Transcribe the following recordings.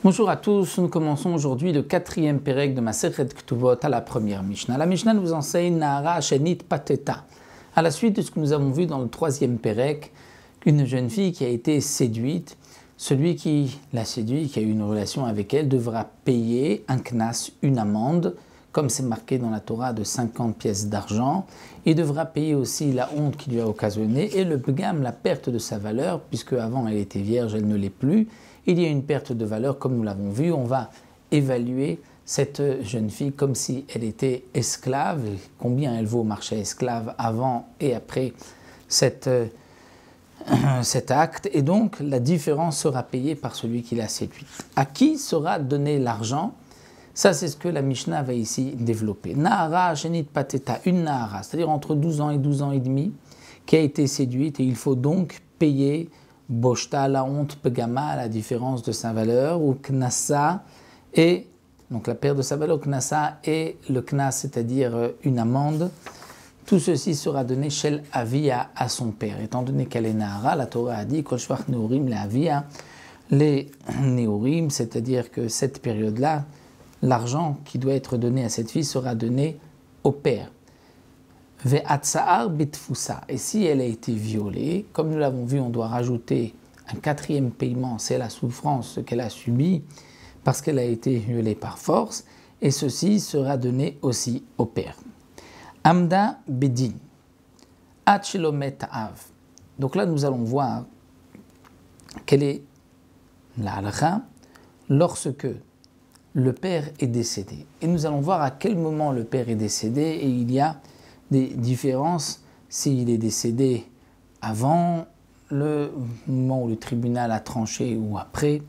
Bonjour à tous, nous commençons aujourd'hui le 4e Pérec de Masechet Ktuvot à la première Mishnah. La Mishnah nous enseigne Nahara Shenit Pateta. À la suite de ce que nous avons vu dans le 3e Pérec, une jeune fille qui a été séduite, celui qui l'a séduite, qui a eu une relation avec elle, devra payer un knas, une amende, comme c'est marqué dans la Torah, de 50 pièces d'argent. Il devra payer aussi la honte qui lui a occasionné et le pgam, la perte de sa valeur, puisque avant elle était vierge, elle ne l'est plus. Il y a une perte de valeur, comme nous l'avons vu. On va évaluer cette jeune fille comme si elle était esclave, combien elle vaut au marché esclave avant et après cet acte. Et donc, la différence sera payée par celui qui l'a séduite. À qui sera donné l'argent? Ça, c'est ce que la Mishnah va ici développer. Nahara, Shenit Pateta, une Nahara, c'est-à-dire entre 12 ans et 12 ans et demi, qui a été séduite, et il faut donc payer Boshta, la honte, Pegama, la différence de sa valeur, ou Knasa, et donc la perte de sa valeur, Knasa, et le Knas, c'est-à-dire une amende. Tout ceci sera donné Shel Avia à son père. Étant donné qu'elle est Nahara, la Torah a dit Kol Shvach Neorim le Avia, les Neorim, c'est-à-dire que cette période-là, l'argent qui doit être donné à cette fille sera donné au père. Ve'atsa'ar bitfusa. Et si elle a été violée, comme nous l'avons vu, on doit rajouter un 4e paiement, c'est la souffrance qu'elle a subie parce qu'elle a été violée par force, et ceci sera donné aussi au père. Amda bedin, achelomet av. Donc là, nous allons voir quelle est la halakha lorsque le père est décédé. Et nous allons voir à quel moment le père est décédé, et il y a des différences s'il est décédé avant le moment où le tribunal a tranché ou après,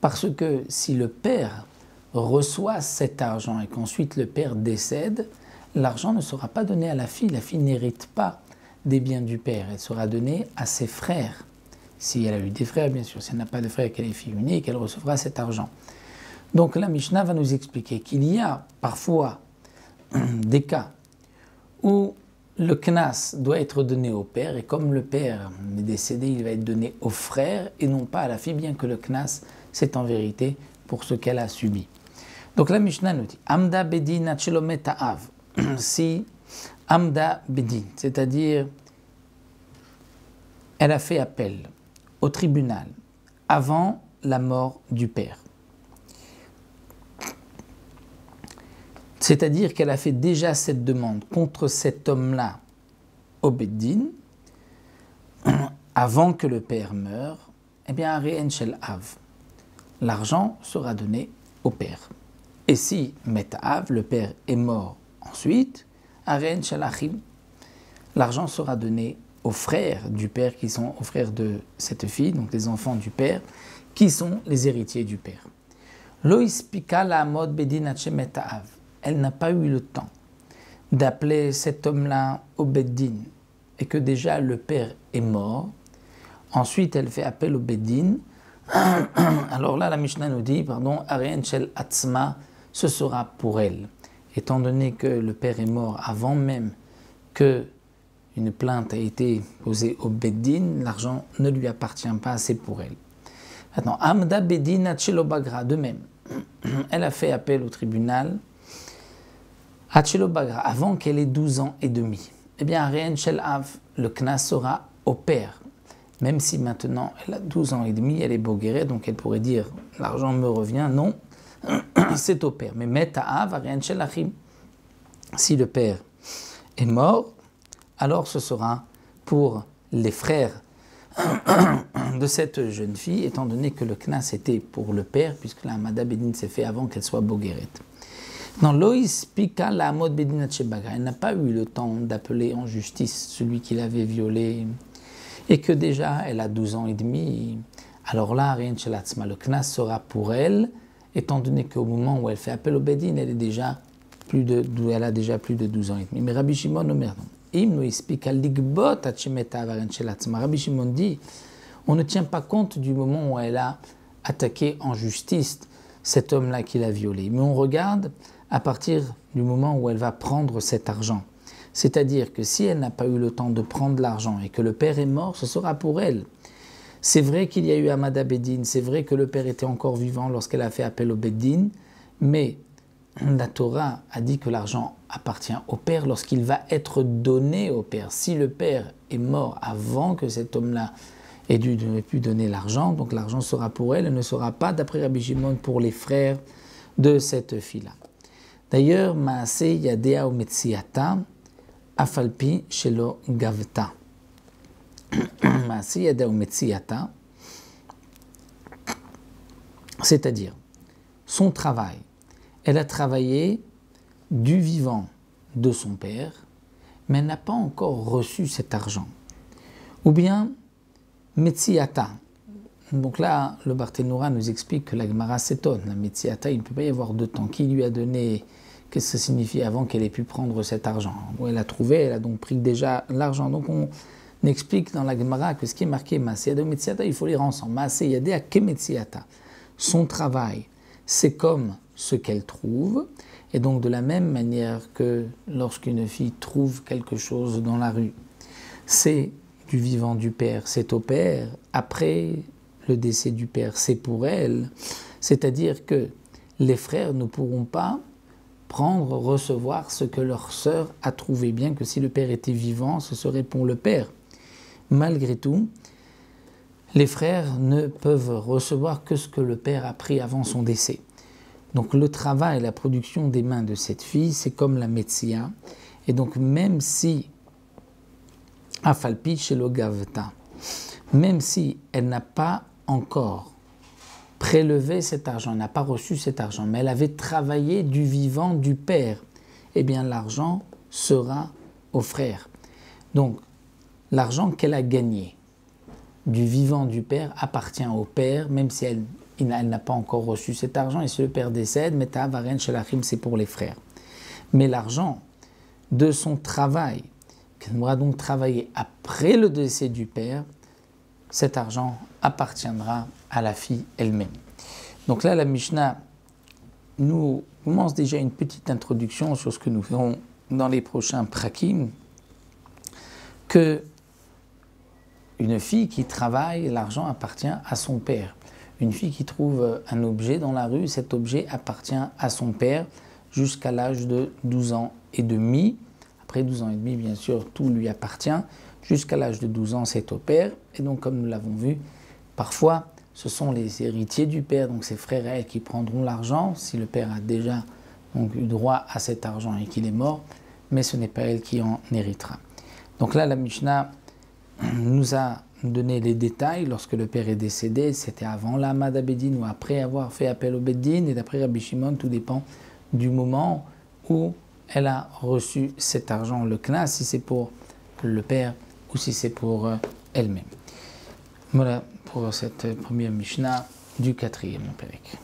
parce que si le père reçoit cet argent et qu'ensuite le père décède, l'argent ne sera pas donné à la fille n'hérite pas des biens du père, elle sera donnée à ses frères. Si elle a eu des frères, bien sûr, si elle n'a pas de frères, qu'elle est fille unique, elle recevra cet argent. Donc la Mishnah va nous expliquer qu'il y a parfois des cas où le knas doit être donné au père, et comme le père est décédé, il va être donné au frère et non pas à la fille, bien que le knas, c'est en vérité pour ce qu'elle a subi. Donc la Mishnah nous dit Amda bedin achelomet av. Si Amda bedin, c'est-à-dire elle a fait appel au tribunal avant la mort du père. C'est-à-dire qu'elle a fait déjà cette demande contre cet homme-là au Beddin, avant que le père meure, eh bien, Ari'en Shel Av, l'argent sera donné au père. Et si Metav, le père, est mort ensuite, Ari'en Shel Achim, l'argent sera donné aux frères du père, qui sont aux frères de cette fille, donc les enfants du père, qui sont les héritiers du père. Lo ispika la amod Beddin ache Metav. Elle n'a pas eu le temps d'appeler cet homme-là au Beddin et que déjà le père est mort. Ensuite, elle fait appel au Beddin. Alors là, la Mishnah nous dit, Ari'en Shel Atzma, ce sera pour elle. Étant donné que le père est mort avant même que une plainte a été posée au Beddin, l'argent ne lui appartient pas, c'est pour elle. Maintenant, Amda Beddin Achelo Bagra, de même, elle a fait appel au tribunal Achelo Bagra, avant qu'elle ait 12 ans et demi. Eh bien, Ari'en Shel Av, le knas sera au père. Même si maintenant elle a 12 ans et demi, elle est boguérée, donc elle pourrait dire l'argent me revient. Non, c'est au père. Mais Metav, Ari'en Shel Achim, si le père est mort, alors ce sera pour les frères de cette jeune fille, étant donné que le knas était pour le père, puisque la Amda bedin s'est fait avant qu'elle soit boguérette. Dans Loïs Pika la Amod Bedin Achebaga, elle n'a pas eu le temps d'appeler en justice celui qui l'avait violée, et que déjà elle a 12 ans et demi. Alors là, Ari'en Shel Atzma, le knas sera pour elle, étant donné qu'au moment où elle fait appel au Bedin, elle a déjà plus de 12 ans et demi. Mais Rabbi Shimon Omer, Rabbi Shimon dit, on ne tient pas compte du moment où elle a attaqué en justice cet homme-là qui l'a violée, mais on regarde à partir du moment où elle va prendre cet argent. C'est-à-dire que si elle n'a pas eu le temps de prendre l'argent et que le père est mort, ce sera pour elle. C'est vrai qu'il y a eu Amada Beddin, c'est vrai que le père était encore vivant lorsqu'elle a fait appel au Beddin, mais la Torah a dit que l'argent appartient au père lorsqu'il va être donné au père. Si le père est mort avant que cet homme-là ait pu donner l'argent, donc l'argent sera pour elle et ne sera pas, d'après Rabbi Shimon, pour les frères de cette fille-là. D'ailleurs, Maase Yadea Umetziata, Afalpi Shelo Gavta. Maase Yadea Umetziata, c'est-à-dire son travail. Elle a travaillé du vivant de son père, mais elle n'a pas encore reçu cet argent. Ou bien, Metziata. Donc là, le Barthénoura nous explique que la Gemara s'étonne. La Metziata, il ne peut pas y avoir de temps. Qui lui a donné, qu'est-ce que ça signifie avant qu'elle ait pu prendre cet argent? Où elle a trouvé, elle a donc pris déjà l'argent. Donc on explique dans la Gemara que ce qui est marqué Maaseh Yadea Metziata, il faut lire ensemble. Maaseh Yadea Kemetziata. Son travail, c'est comme ce qu'elle trouve. Et donc de la même manière que lorsqu'une fille trouve quelque chose dans la rue, c'est du vivant du père, c'est au père. Après le décès du père, c'est pour elle. C'est-à-dire que les frères ne pourront pas recevoir ce que leur sœur a trouvé, bien que si le père était vivant, ce serait pour le père. Malgré tout, les frères ne peuvent recevoir que ce que le père a pris avant son décès. Donc le travail, la production des mains de cette fille, c'est comme la Metzia. Et donc même si, Afalpi Shelo Gavta, même si elle n'a pas encore prélevé cet argent, n'a pas reçu cet argent, mais elle avait travaillé du vivant du père, eh bien l'argent sera au frère. Donc l'argent qu'elle a gagné du vivant du père appartient au père, même si elle n'a pas encore reçu cet argent, et si le père décède, Meta Varen Shelachim, c'est pour les frères. Mais l'argent de son travail, qu'elle aura donc travaillé après le décès du père, cet argent appartiendra à la fille elle-même. Donc là, la Mishnah nous commence déjà une petite introduction sur ce que nous verrons dans les prochains prakim, que une fille qui travaille, l'argent appartient à son père. Une fille qui trouve un objet dans la rue, cet objet appartient à son père jusqu'à l'âge de 12 ans et demi. Après 12 ans et demi, bien sûr, tout lui appartient. Jusqu'à l'âge de 12 ans, c'est au père. Et donc, comme nous l'avons vu, parfois, ce sont les héritiers du père, donc ses frères et elle, qui prendront l'argent, si le père a déjà donc, eu droit à cet argent et qu'il est mort, mais ce n'est pas elle qui en héritera. Donc là, la Mishnah nous a donné les détails. Lorsque le père est décédé, c'était avant l'Amad Beddin ou après avoir fait appel au Beddin, et d'après Rabbi Shimon, tout dépend du moment où elle a reçu cet argent, le knas, si c'est pour le père ou si c'est pour elle-même. Voilà pour cette première Mishnah du 4e Pérek.